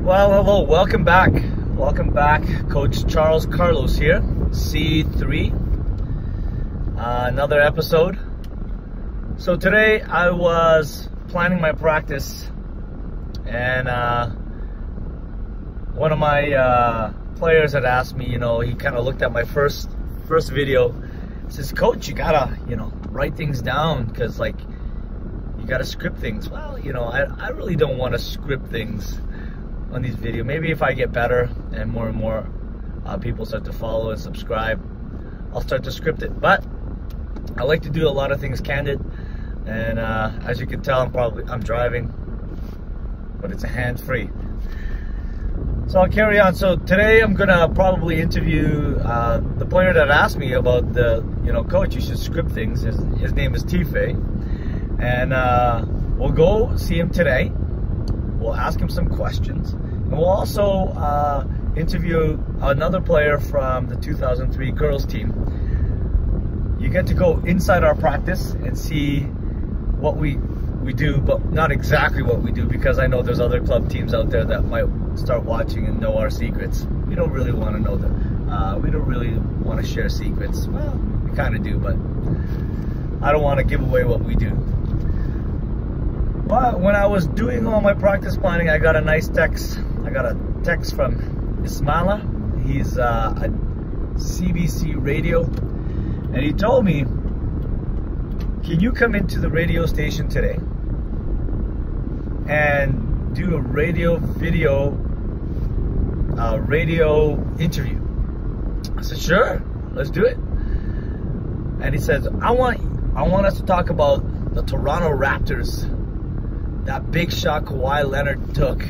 Well, hello, welcome back. Welcome back. Coach Charles Carlos here, C3. Another episode. So today I was planning my practice, and one of my players had asked me, he kind of looked at my first video. He says, Coach, you gotta, write things down, because you gotta script things. Well, I really don't want to script things on these videos. Maybe if I get better and more people start to follow and subscribe, I'll start to script it. But I like to do a lot of things candid, and as you can tell, I'm driving, but it's a hands-free. So I'll carry on. So today I'm gonna probably interview the player that asked me about the, Coach, you should script things. His name is Tife, and we'll go see him today. We'll ask him some questions, and we'll also interview another player from the 2003 girls team. You get to go inside our practice and see what we do, but not exactly what we do, because I know there's other club teams out there that might start watching and know our secrets. We don't really want to know them. We don't really want to share secrets. Well, we kind of do, but I don't want to give away what we do. But when I was doing all my practice planning, I got a nice text. I got a text from Ismaila. He's at CBC radio, and he told me, can you come into the radio station today and do a radio interview? I said, sure, let's do it. And he says, I want us to talk about the Toronto Raptors. That big shot Kawhi Leonard took.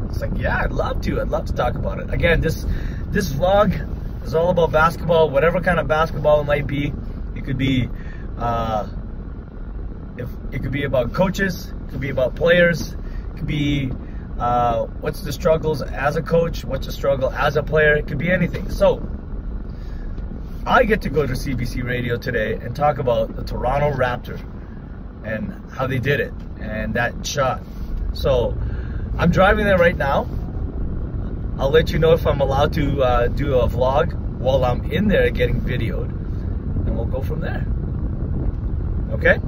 It's like, yeah, I'd love to talk about it. Again, this vlog is all about basketball, whatever kind of basketball it might be. It could be it could be about coaches, it could be about players, it could be what's the struggles as a coach, what's the struggle as a player. It could be anything. So I get to go to CBC radio today and talk about the Toronto Raptors and how they did it and that shot. So I'm driving there right now. I'll let you know if I'm allowed to do a vlog while I'm in there getting videoed, and we'll go from there. Okay?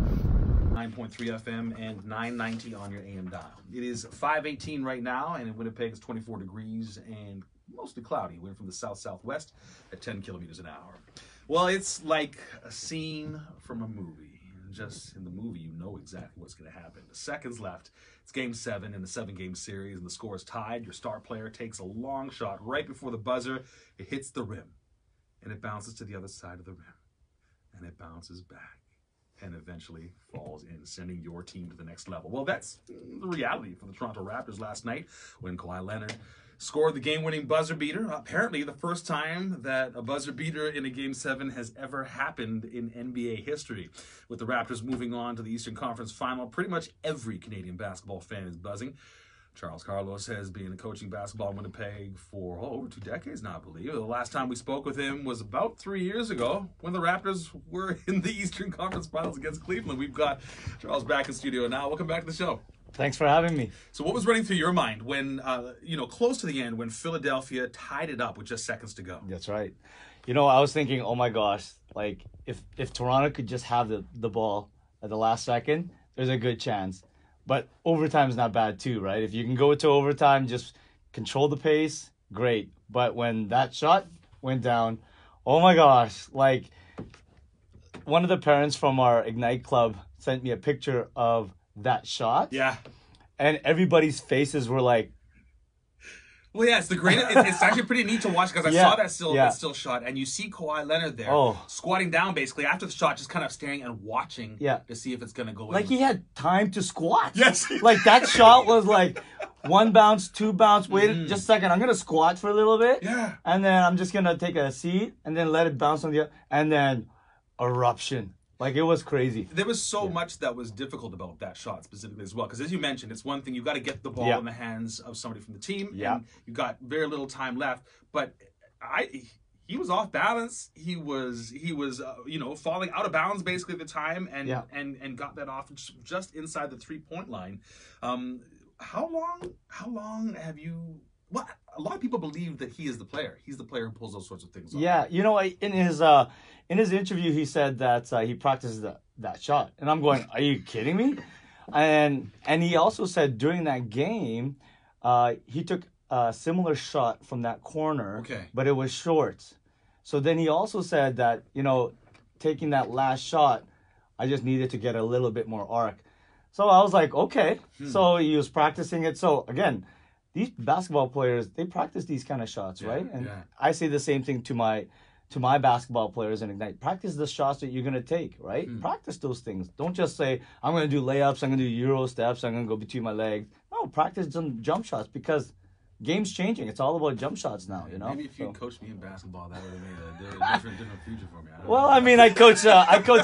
9.3 FM and 990 on your AM dial. It is 5:18 right now, and in Winnipeg it's 24 degrees and mostly cloudy. Wind from the south-southwest at 10 kilometers an hour. Well, it's like a scene from a movie. Just in the movie, you know exactly what's going to happen. The seconds left. It's game 7 in the 7-game series, and the score is tied. Your star player takes a long shot right before the buzzer. It hits the rim, and it bounces to the other side of the rim, and it bounces back, and eventually falls in, sending your team to the next level. Well, that's the reality for the Toronto Raptors last night when Kawhi Leonard scored the game-winning buzzer beater. Apparently the first time that a buzzer beater in a Game 7 has ever happened in NBA history. With the Raptors moving on to the Eastern Conference Final, pretty much every Canadian basketball fan is buzzing. Charles Carlos has been coaching basketball in Winnipeg for over 2 decades now, I believe. The last time we spoke with him was about 3 years ago when the Raptors were in the Eastern Conference Finals against Cleveland. We've got Charles back in studio now. Welcome back to the show. Thanks for having me. So what was running through your mind when, close to the end, when Philadelphia tied it up with just seconds to go? That's right. I was thinking, oh my gosh, if Toronto could just have the ball at the last second, there's a good chance. But overtime is not bad too, right? If you can go to overtime, just control the pace, great. But when that shot went down, oh my gosh, one of the parents from our Ignite Club sent me a picture of that shot. Yeah. And everybody's faces were like, well, yeah, it's actually pretty neat to watch, because I saw that still shot, and you see Kawhi Leonard there squatting down basically after the shot, just kind of staring and watching to see if it's going to go in. He had time to squat. Yes. That shot was 1 bounce, 2 bounce, wait just a second, I'm going to squat for a little bit. Yeah. And then I'm just going to take a seat and then let it bounce on the other, and then eruption. It was crazy. There was so much that was difficult about that shot specifically as well. Because as you mentioned, it's one thing, you've got to get the ball in the hands of somebody from the team. Yeah. And you've got very little time left. But he was off balance. He was falling out of bounds basically at the time, and got that off just inside the 3-point line. How long have you? Well, a lot of people believe that he is the player. He's the player who pulls those sorts of things off. Yeah, in his interview, he said that he practiced that shot, and I'm going, are you kidding me? And he also said during that game, he took a similar shot from that corner, but it was short. So then he also said that taking that last shot, I just needed to get a little bit more arc. So I was like, okay. So he was practicing it. So again, these basketball players, they practice these kind of shots, right? And I say the same thing to my basketball players in Ignite. Practice the shots that you're going to take, right? Practice those things. Don't just say, I'm going to do layups, I'm going to do Euro steps, I'm going to go between my legs. No, practice some jump shots because game's changing. It's all about jump shots now, Maybe if you coached me in basketball, that would have made a different future for me. Well, I mean, I coach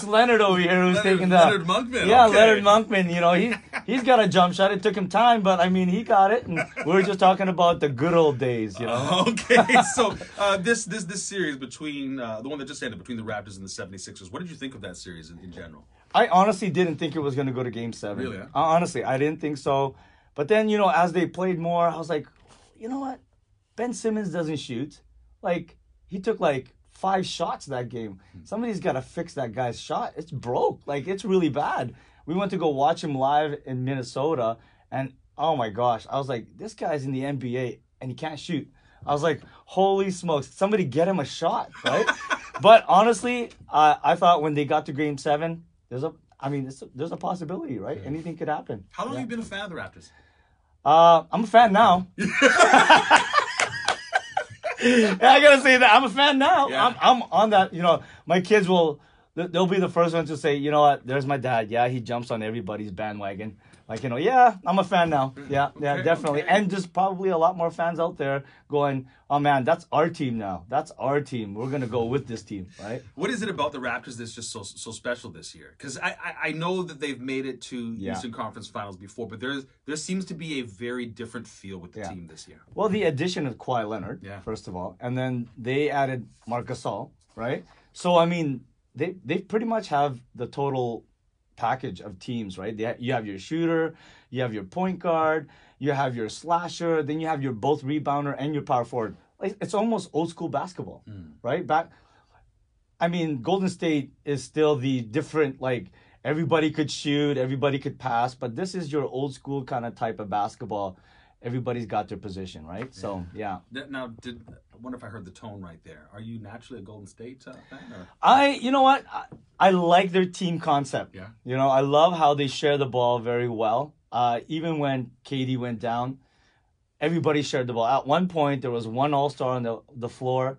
Leonard over here, who's taking the Leonard Monkman. Yeah, okay. Leonard Monkman. He's got a jump shot. It took him time, but I mean, he got it. And we were just talking about the good old days, Okay, so this series between the one that just ended between the Raptors and the 76ers. What did you think of that series in general? I honestly didn't think it was going to go to Game 7. Really? Huh? Honestly, I didn't think so. But then, as they played more, I was like, you know what? Ben Simmons doesn't shoot. Like, he took 5 shots that game. Somebody's got to fix that guy's shot. It's broke. Like, it's really bad. We went to go watch him live in Minnesota, and oh my gosh, I was like, this guy's in the NBA, and he can't shoot. I was like, holy smokes, somebody get him a shot, right? But honestly, I thought when they got to Game 7, there's a possibility, right? Anything could happen. How long have you been a fan of the Raptors? I'm a fan now. I gotta say that I'm a fan now. Yeah. I'm on that. My kids they'll be the first ones to say, you know what? There's my dad. Yeah, he jumps on everybody's bandwagon. Yeah, I'm a fan now. Yeah, definitely. Okay. And there's probably a lot more fans out there going, oh man, that's our team now. That's our team. We're gonna go with this team, right? What is it about the Raptors that's just so special this year? Because I know that they've made it to Eastern Conference Finals before, but there seems to be a very different feel with the team this year. Well, the addition of Kawhi Leonard, first of all, and then they added Marc Gasol, right? So I mean, they pretty much have the total package of teams, right? You have your shooter, you have your point guard, you have your slasher, then you have your both rebounder and your power forward. It's almost old school basketball, right? Golden State is still the different, everybody could shoot, everybody could pass, but this is your old school kind of type of basketball. Everybody's got their position, right? So, yeah. Now, I wonder if I heard the tone right there. Are you naturally a Golden State fan? You know what? I like their team concept. Yeah. I love how they share the ball very well. Even when KD went down, everybody shared the ball. At one point, there was one All-Star on the floor,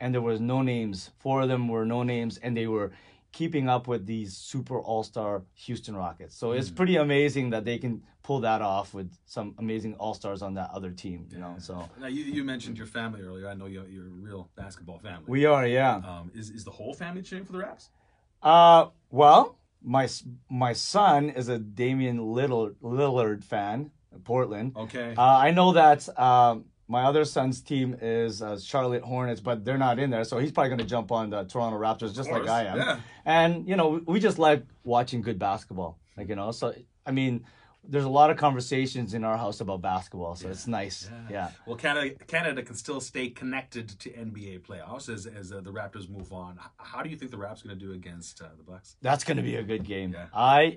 and there was no names. 4 of them were no names, and they were keeping up with these super all-star Houston Rockets. So it's pretty amazing that they can pull that off with some amazing all-stars on that other team, So now you mentioned your family earlier. I know you're a real basketball family. We are, yeah. Is the whole family cheering for the Raps? Well, my son is a Damian Lillard fan, Portland. Okay. I know that my other son's team is Charlotte Hornets, but they're not in there, so he's probably going to jump on the Toronto Raptors just like I am. Yeah. And, we just like watching good basketball. So, there's a lot of conversations in our house about basketball, so it's nice. Yeah. Well, Canada can still stay connected to NBA playoffs as the Raptors move on. How do you think the Raps going to do against the Bucks? That's going to be a good game. Yeah.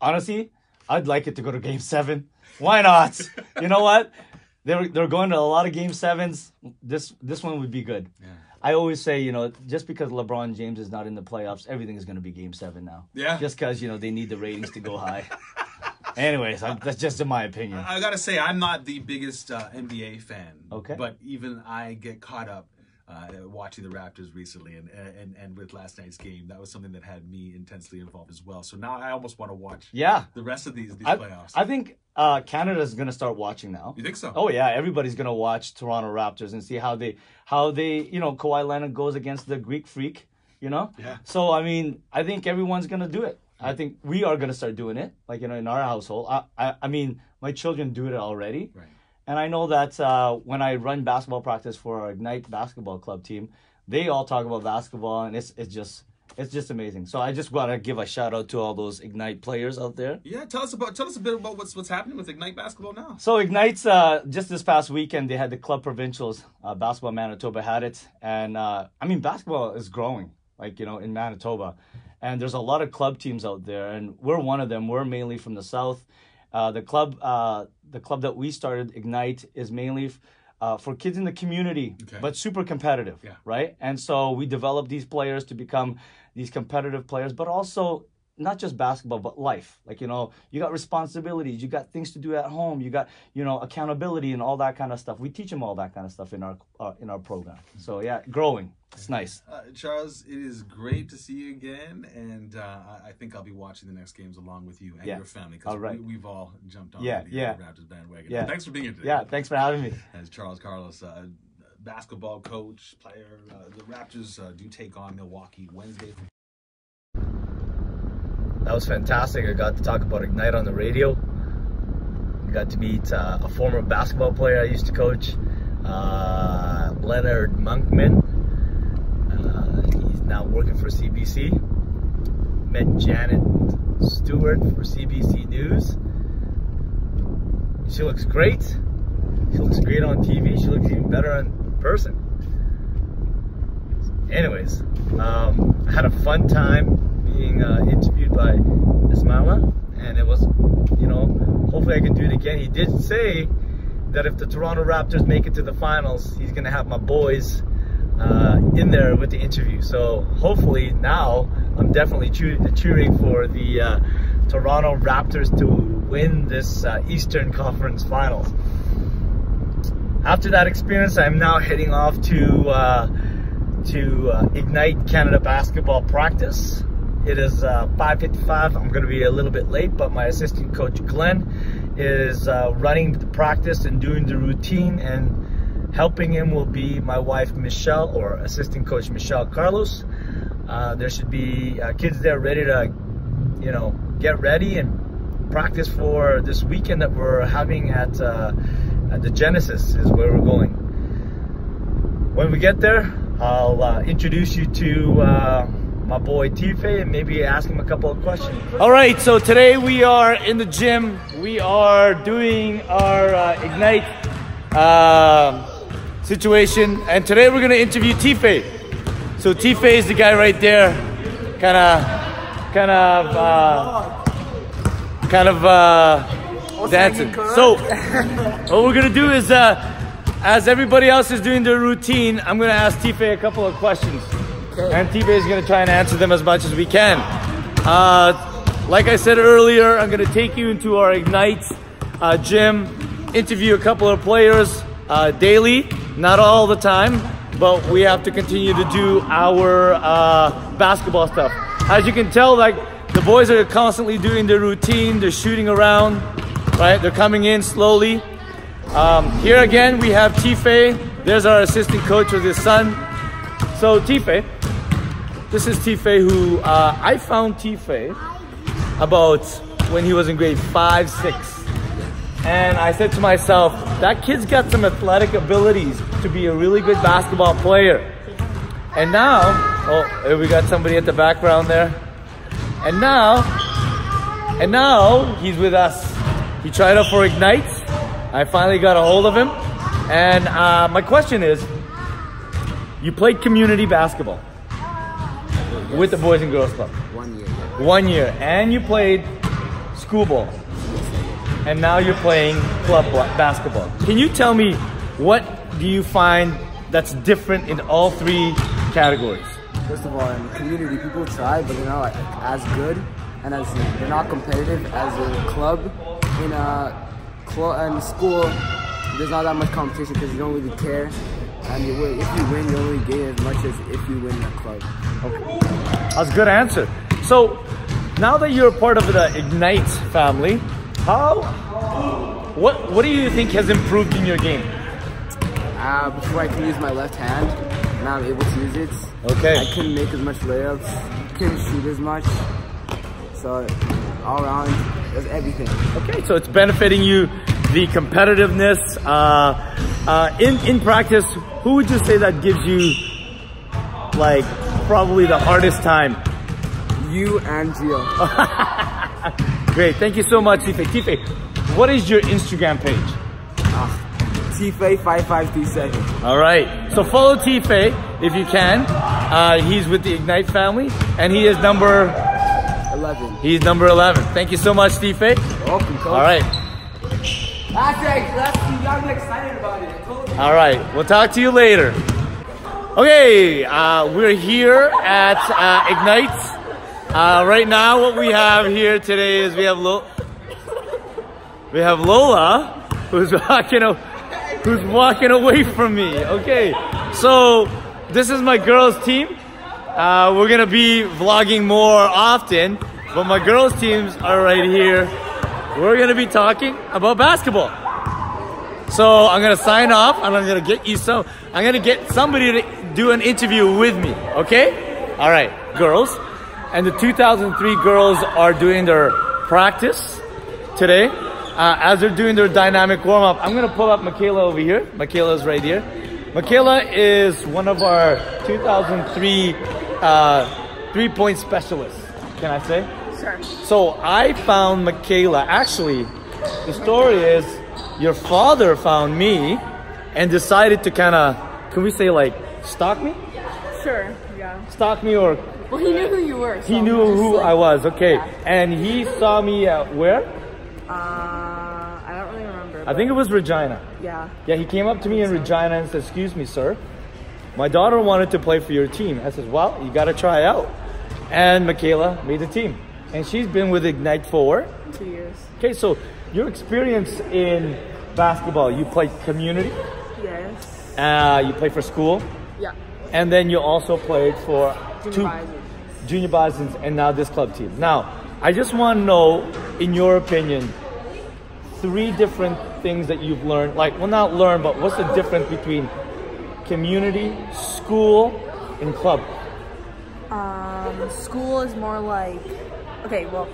Honestly, I'd like it to go to Game 7. Why not? You know what? They're going to a lot of Game 7s. This one would be good. Yeah. I always say, just because LeBron James is not in the playoffs, everything is going to be Game 7 now. Yeah. Just because, they need the ratings to go high. Anyways, that's just in my opinion. I got to say, I'm not the biggest NBA fan. Okay. But even I get caught up watching the Raptors recently and with last night's game. That was something that had me intensely involved as well. So now I almost want to watch the rest of these playoffs. I think Canada's going to start watching now. You think so? Oh, yeah. Everybody's going to watch Toronto Raptors and see how they Kawhi Leonard goes against the Greek freak, Yeah. So, I think everyone's going to do it. I think we are going to start doing it, in our household. My children do it already. Right. And I know that when I run basketball practice for our Ignite basketball club team, they all talk about basketball, and it's It's just amazing. So I just want to give a shout out to all those Ignite players out there. Yeah, tell us a bit about what's happening with Ignite basketball now. So Ignite's just this past weekend they had the club provincials. Basketball Manitoba had it, and I mean basketball is growing, like in Manitoba, and there's a lot of club teams out there, and we're one of them. We're mainly from the south. The club that we started, Ignite, is mainly for kids in the community, but super competitive, right? And so we develop these players to become these competitive players, but also not just basketball, but life. Like, you got responsibilities, you got things to do at home, you got, accountability and all that kind of stuff. We teach them all that kind of stuff in our program. So yeah, growing. It's nice. Charles, it is great to see you again, and I think I'll be watching the next games along with you and your family, because we've all jumped on the Raptors bandwagon. Yeah. Thanks for being here today. Yeah, thanks for having me. As Charles Carlos, basketball coach, player. The Raptors do take on Milwaukee Wednesday. That was fantastic. I got to talk about Ignite on the radio. I got to meet a former basketball player I used to coach, Leonard Monkman. He's now working for CBC. Met Janet Stewart for CBC News. She looks great. She looks great on TV. She looks even better in person. Anyways, I had a fun time being interviewed by Ismaila, and it was, hopefully I can do it again. He did say that if the Toronto Raptors make it to the finals, he's going to have my boys in there with the interview. So hopefully now I'm definitely cheering for the Toronto Raptors to win this Eastern Conference Finals. After that experience, I'm now heading off to Ignite Canada basketball practice. It is 5:55. I'm going to be a little bit late, but my assistant coach Glenn is running the practice and doing the routine, and helping him will be my wife Michelle, or assistant coach Michelle Carlos. There should be kids there ready to, get ready and practice for this weekend that we're having at the Genesis is where we're going. When we get there, I'll introduce you to my boy Tife and maybe ask him a couple of questions. All right, so today we are in the gym. We are doing our Ignite situation, and today we're gonna interview Tife. So Tife is the guy right there, kind of dancing. So what we're gonna do is, as everybody else is doing their routine, I'm gonna ask Tife a couple of questions. And Tife is going to try and answer them as much as we can. Like I said earlier, I'm going to take you into our Ignite gym, interview a couple of players daily, not all the time, but we have to continue to do our basketball stuff. As you can tell, like, the boys are constantly doing their routine, they're shooting around, right? They're coming in slowly. Here again, we have Tife. There's our assistant coach with his son. So Tife, this is Tife, who I found Tife about when he was in grade 5, 6. And I said to myself, that kid's got some athletic abilities to be a really good basketball player. And now, oh, we got somebody at the background there. And now he's with us. He tried out for Ignite. I finally got a hold of him. And my question is, you played community basketball with the Boys and Girls Club. 1 year. 1 year. And you played school ball. And now you're playing club basketball. Can you tell me, what do you find that's different in all three categories? First of all, in the community, people try, but they're not as good, and they're not competitive as a club. In school, there's not that much competition because you don't really care. And if you win, you only gain as much as if you win the club. Okay. That's a good answer. So, now that you're a part of the Ignite family, what do you think has improved in your game? Before I could use my left hand, now I'm able to use it. Okay. I couldn't make as much layups, couldn't shoot as much. So, all around, there's everything. Okay, so it's benefiting you, the competitiveness. In practice, who would you say that gives you, like, probably the hardest time You and Gio. Great, thank you so much, Tife. Tife, what is your Instagram page? Tife5537. All right, so follow Tife if you can. He's with the Ignite family, and he is number 11. He's number 11. Thank you so much, Tife. Welcome, Coach. All right. Y'all get excited about it. I told you. All right, we'll talk to you later. Okay, we're here at Ignite. Right now, what we have here today is we have Lola, who's walking away from me. Okay, so this is my girls' team. We're gonna be vlogging more often, but my girls' teams are right here. We're gonna be talking about basketball. So I'm gonna sign off, and I'm gonna get somebody to do an interview with me. Okay? All right, girls. And the 2003 girls are doing their practice today. As they're doing their dynamic warm-up, I'm gonna pull up Michaela over here. Michaela's right here. Michaela is one of our 2003 three-point specialists. Can I say? Sure. So I found Michaela. Actually, the story is your father found me and decided to kind of, can we say like, stalk me? Sure, yeah. Stalk me, or... Well, he knew who you were. So he knew who like, I was, okay. Yeah. And he saw me at where? I don't really remember. I think it was Regina. Yeah. Yeah, he came up to me in Regina and said, excuse me, sir. My daughter wanted to play for your team. I said, well, you got to try out. And Michaela made the team. And she's been with Ignite for 2 years. Okay, so your experience in basketball, you played community? Yes. You played for school? Yeah. And then you also played for Junior Bisons and now this club team. Now, I just want to know, in your opinion, 3 different things that you've learned. Like, well, not learned, but what's the difference between community, school, and club? School is more like, okay, well,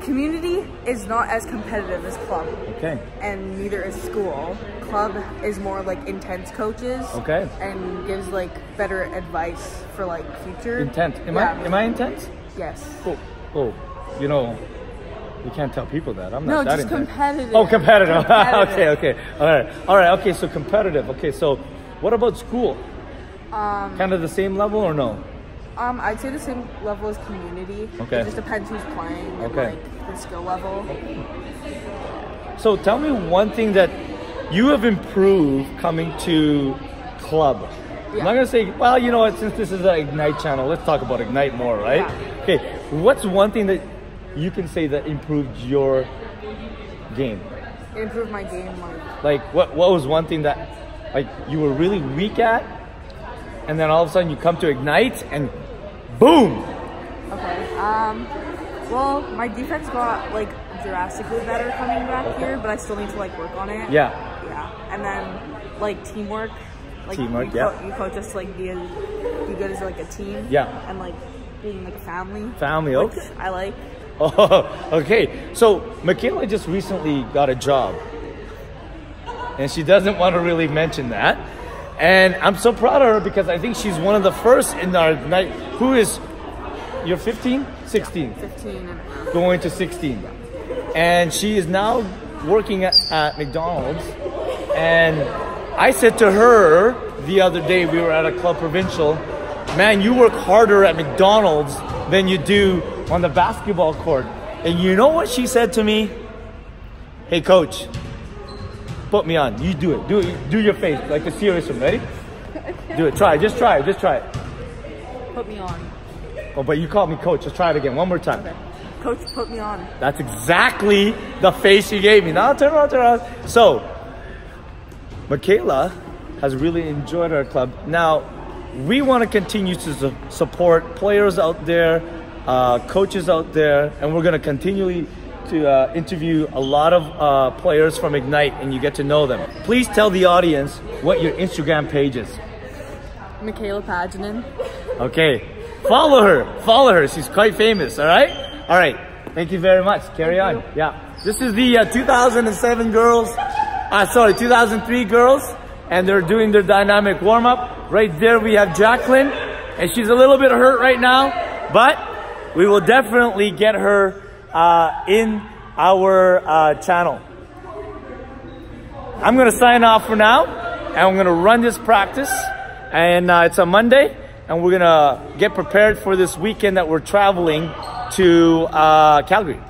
community is not as competitive as club. Okay. And neither is school. Club is more like intense coaches. Okay. And gives like better advice for like future. Intense. Am I intense? Yes. Oh, you know, you can't tell people that. I'm not that just intense. competitive. Oh, competitive. Competitive. Okay. All right. Okay, so competitive. Okay, so what about school? Kind of the same level or no? I'd say the same level as community. Okay. It just depends who's playing and like the skill level. So tell me one thing that you have improved coming to club. Yeah. I'm not gonna say, well, you know what, since this is an Ignite channel, let's talk about Ignite more, right? Yeah. Okay, what's one thing that you can say that improved your game? It improved my game, Like what was one thing that like you were really weak at, and then all of a sudden you come to Ignite and boom! Okay. Well, my defense got like drastically better coming back here, but I still need to like work on it. Yeah. Yeah. And then like teamwork. Like you coach us to like be good as like a team. Yeah. And like being like a family. Family, which okay. I like. Oh, okay. So Michaela just recently got a job, and she doesn't want to really mention that. And I'm so proud of her because I think she's one of the first in our night. Who is, you're 15? 16? Yeah, 15 and a half. Going to 16. And she is now working at McDonald's. And I said to her the other day, we were at a club provincial, man, you work harder at McDonald's than you do on the basketball court. And you know what she said to me? Hey, coach, put me on. You do it. Do your face like a serious one. Ready? Do it. Try. Just try it. Put me on. Oh, but you called me coach. Let's try it again. One more time. Okay. Coach, put me on. That's exactly the face you gave me. Now turn around. So, Michaela has really enjoyed our club. Now, we want to continue to support players out there, coaches out there, and we're going to continually to interview a lot of players from Ignite, and you get to know them. Please tell the audience what your Instagram page is. Michaela Paginen. Okay, follow her. She's quite famous. All right. Thank you very much. Carry on. Yeah, this is the 2007 girls. 2003 girls, and they're doing their dynamic warm-up. Right there we have Jacqueline, and she's a little bit hurt right now, but we will definitely get her in our channel. I'm going to sign off for now, and I'm going to run this practice. And it's a Monday, and we're going to get prepared for this weekend that we're traveling to Calgary.